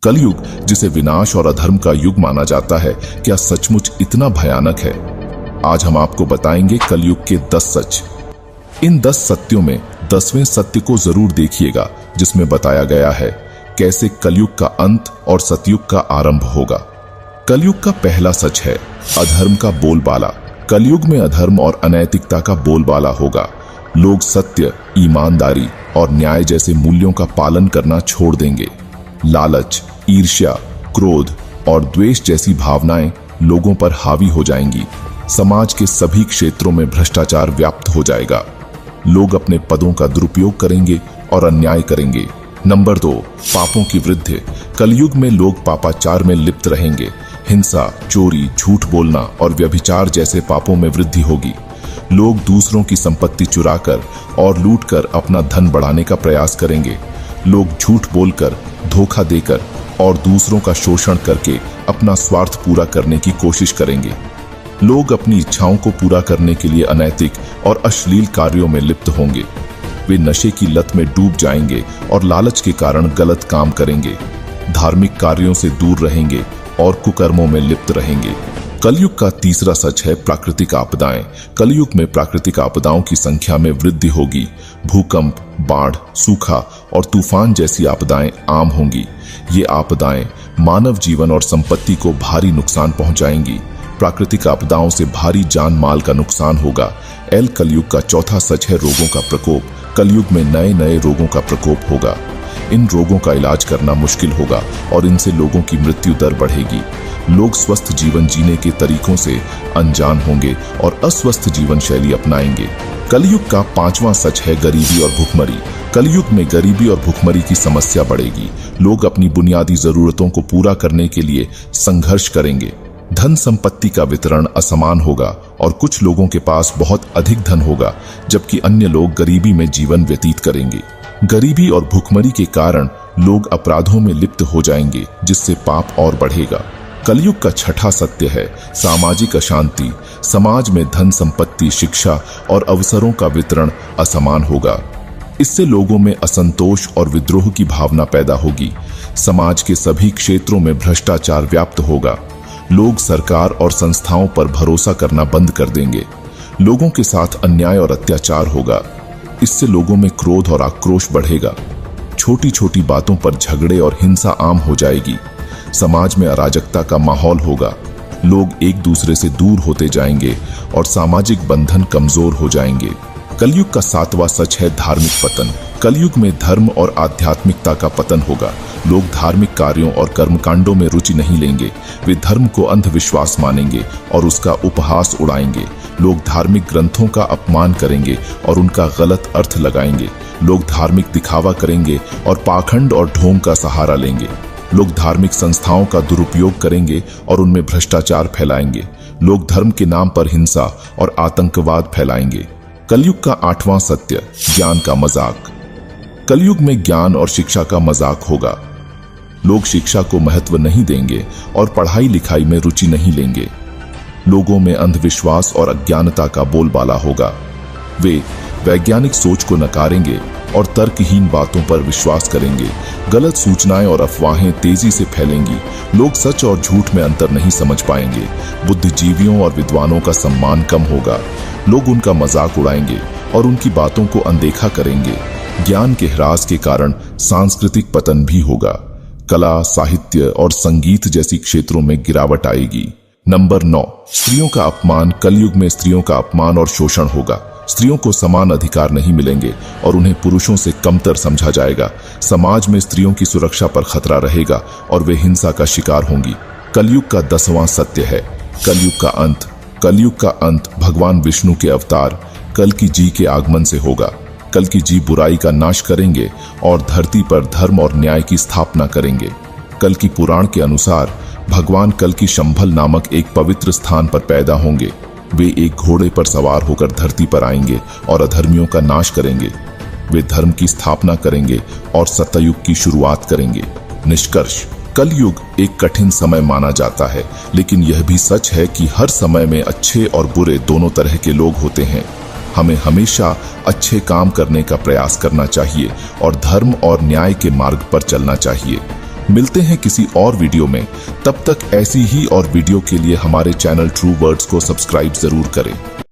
कलयुग, जिसे विनाश और अधर्म का युग माना जाता है, क्या सचमुच इतना भयानक है? आज हम आपको बताएंगे कलयुग के 10 सच। इन 10 सत्यों में 10वें सत्य को जरूर देखिएगा, जिसमें बताया गया है कैसे कलयुग का अंत और सतयुग का आरंभ होगा। कलयुग का पहला सच है अधर्म का बोलबाला। कलयुग में अधर्म और अनैतिकता का बोलबाला होगा। लोग सत्य, ईमानदारी और न्याय जैसे मूल्यों का पालन करना छोड़ देंगे। लालच, ईर्ष्या, क्रोध और द्वेष जैसी भावनाएं लोगों पर हावी हो जाएंगी। समाज के सभी क्षेत्रों में भ्रष्टाचार व्याप्त हो जाएगा। लोग अपने पदों का दुरुपयोग करेंगे और अन्याय करेंगे। नंबर 2, पापों की वृद्धि। कलयुग में लोग पापाचार में लिप्त रहेंगे। हिंसा, चोरी, झूठ बोलना और व्यभिचार जैसे पापों में वृद्धि होगी। लोग दूसरों की संपत्ति चुराकर और लूटकर अपना धन बढ़ाने का प्रयास करेंगे। लोग झूठ बोलकर, धोखा देकर और दूसरों का शोषण करके अपना स्वार्थ पूरा करने की कोशिश करेंगे। लोग अपनी इच्छाओं को पूरा करने के लिए अनैतिक और अश्लील कार्यों में लिप्त होंगे। वे नशे की लत में डूब जाएंगे और लालच के कारण गलत काम करेंगे। धार्मिक कार्यों से दूर रहेंगे और कुकर्मों में लिप्त रहेंगे। कलयुग का तीसरा सच है प्राकृतिक आपदाएं। कलयुग में प्राकृतिक आपदाओं की संख्या में वृद्धि होगी। भूकंप, बाढ़, सूखा और तूफान जैसी आपदाएं आम होंगी। ये आपदाएं मानव जीवन और संपत्ति को भारी नुकसान पहुंचाएंगी। प्राकृतिक आपदाओं से भारी जान माल का नुकसान होगा। कलयुग का चौथा सच है रोगों का प्रकोप। कलयुग में नए नए रोगों का प्रकोप होगा। इन रोगों का इलाज करना मुश्किल होगा और इनसे लोगों की मृत्यु दर बढ़ेगी। लोग स्वस्थ जीवन जीने के तरीकों से अनजान होंगे और अस्वस्थ जीवन शैली अपनाएंगे। कलयुग का 5वां सच है गरीबी और भुखमरी। कलयुग में गरीबी और भुखमरी की समस्या बढ़ेगी। लोग अपनी बुनियादी जरूरतों को पूरा करने के लिए संघर्ष करेंगे। धन संपत्ति का वितरण असमान होगा और कुछ लोगों के पास बहुत अधिक धन होगा, जबकि अन्य लोग गरीबी में जीवन व्यतीत करेंगे। गरीबी और भुखमरी के कारण लोग अपराधों में लिप्त हो जाएंगे, जिससे पाप और बढ़ेगा। कलयुग का छठा सत्य है सामाजिक अशांति। समाज में धन संपत्ति, शिक्षा और अवसरों का वितरण असमान होगा। इससे लोगों में असंतोष और विद्रोह की भावना पैदा होगी। समाज के सभी क्षेत्रों में भ्रष्टाचार व्याप्त होगा। लोग सरकार और संस्थाओं पर भरोसा करना बंद कर देंगे। लोगों के साथ अन्याय और अत्याचार होगा। इससे लोगों में क्रोध और आक्रोश बढ़ेगा। छोटी छोटी बातों पर झगड़े और हिंसा आम हो जाएगी। समाज में अराजकता का माहौल होगा। लोग एक दूसरे से दूर होते जाएंगे और सामाजिक बंधन कमजोर हो जाएंगे। कलयुग का 7वां सच है धार्मिक पतन। कलयुग में धर्म और आध्यात्मिकता का पतन होगा। लोग धार्मिक कार्यों और कर्मकांडों में रुचि नहीं लेंगे। वे धर्म को अंधविश्वास मानेंगे और उसका उपहास उड़ाएंगे। लोग धार्मिक ग्रंथों का अपमान करेंगे और उनका गलत अर्थ लगाएंगे। लोग धार्मिक दिखावा करेंगे और पाखंड और ढोंग का सहारा लेंगे। लोग धार्मिक संस्थाओं का दुरुपयोग करेंगे और उनमें भ्रष्टाचार फैलाएंगे। लोग धर्म के नाम पर हिंसा और आतंकवाद फैलाएंगे। कलयुग का 8वां सत्य ज्ञान का मजाक। कलयुग में ज्ञान और शिक्षा का मजाक होगा। लोग शिक्षा को महत्व नहीं देंगे और पढ़ाई लिखाई में रुचि नहीं लेंगे। लोगों में अंधविश्वास और अज्ञानता का बोलबाला होगा। वे वैज्ञानिक सोच को नकारेंगे और तर्कहीन बातों पर विश्वास करेंगे। गलत सूचनाएं और अफवाहें तेजी से फैलेंगी। लोग सच और झूठ में अंतर नहीं समझ पाएंगे। बुद्धिजीवियों और विद्वानों का सम्मान कम होगा। लोग उनका मजाक उड़ाएंगे और उनकी बातों को अनदेखा करेंगे। ज्ञान के ह्रास के कारण सांस्कृतिक पतन भी होगा। कला, साहित्य और संगीत जैसी क्षेत्रों में गिरावट आएगी। नंबर 9, स्त्रियों का अपमान। कलयुग में स्त्रियों का अपमान और शोषण होगा। स्त्रियों को समान अधिकार नहीं मिलेंगे और उन्हें पुरुषों से कमतर समझा जाएगा। समाज में स्त्रियों की सुरक्षा पर खतरा रहेगा और वे हिंसा का शिकार होंगी। कलयुग का 10वां सत्य है कलयुग का अंत। कलयुग का अंत भगवान विष्णु के अवतार कल्कि जी के आगमन से होगा। कल्कि जी बुराई का नाश करेंगे और धरती पर धर्म और न्याय की स्थापना करेंगे। कल्कि पुराण के अनुसार भगवान कल्कि शंभल नामक एक पवित्र स्थान पर पैदा होंगे। वे एक घोड़े पर सवार होकर धरती पर आएंगे और अधर्मियों का नाश करेंगे। वे धर्म की स्थापना करेंगे और सतयुग की शुरुआत करेंगे। निष्कर्ष, कलयुग एक कठिन समय माना जाता है, लेकिन यह भी सच है कि हर समय में अच्छे और बुरे दोनों तरह के लोग होते हैं। हमें हमेशा अच्छे काम करने का प्रयास करना चाहिए और धर्म और न्याय के मार्ग पर चलना चाहिए। मिलते हैं किसी और वीडियो में। तब तक ऐसी ही और वीडियो के लिए हमारे चैनल ट्रू वर्ड्स को सब्सक्राइब जरूर करें।